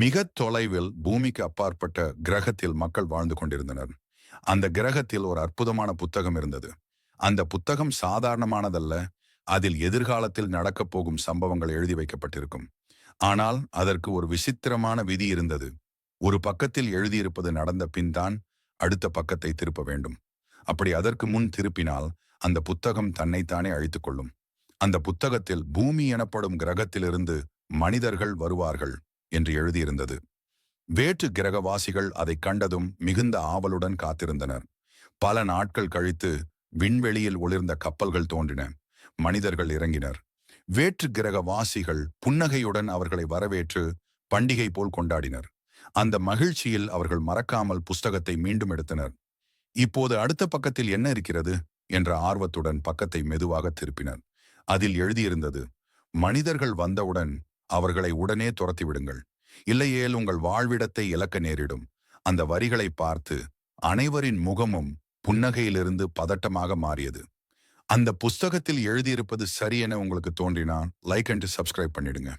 மிக தொலைவில் பூமிக்கு அப்பாற்பட்ட கிரகத்தில் மக்கள் வாழ்ந்து கொண்டிருந்தனர். அந்த கிரகத்தில் ஒரு அற்புதமான புத்தகம் இருந்தது. அந்த புத்தகம் சாதாரணமானதல்ல. அதில் எதிர்காலத்தில் நடக்கப் போகும் சம்பவங்கள் எழுதி வைக்கப்பட்டிருக்கும். ஆனால் அதற்கு ஒரு விசித்திரமான விதி இருந்தது. ஒரு பக்கத்தில் எழுதியிருப்பது நடந்த பின்தான் அடுத்த பக்கத்தை திருப்ப வேண்டும். அப்படி அதற்கு முன் திருப்பினால் அந்த புத்தகம் தன்னைத்தானே அழித்துக் கொள்ளும். அந்த புத்தகத்தில் பூமி எனப்படும் கிரகத்திலிருந்து மனிதர்கள் வருவார்கள் என்று எழுதியிருந்தது. வேற்று கிரகவாசிகள் அதை கண்டதும் மிகுந்த ஆவலுடன் காத்திருந்தனர். பல நாட்கள் கழித்து விண்வெளியில் ஒளிர்ந்த கப்பல்கள் தோன்றின. மனிதர்கள் இறங்கினர். வேற்று கிரகவாசிகள் புன்னகையுடன் அவர்களை வரவேற்று பண்டிகை போல் கொண்டாடினர். அந்த மகிழ்ச்சியில் அவர்கள் மறக்காமல் புஸ்தகத்தை மீண்டும் எடுத்தனர். இப்போது அடுத்த பக்கத்தில் என்ன இருக்கிறது என்ற ஆர்வத்துடன் பக்கத்தை மெதுவாக திருப்பினர். அதில் எழுதியிருந்தது, மனிதர்கள் வந்தவுடன் அவர்களை உடனே துரத்தி விடுங்கள். இல்லையேல் உங்கள் வாழ்விடத்தை இழக்க நேரிடும். அந்த வரிகளை பார்த்து அனைவரின் முகமும் புன்னகையிலிருந்து பதட்டமாக மாறியது. அந்த புஸ்தகத்தில் எழுதியிருப்பது சரி என உங்களுக்கு தோன்றினா லைக் அண்ட் சப்ஸ்கிரைப் பண்ணிடுங்க.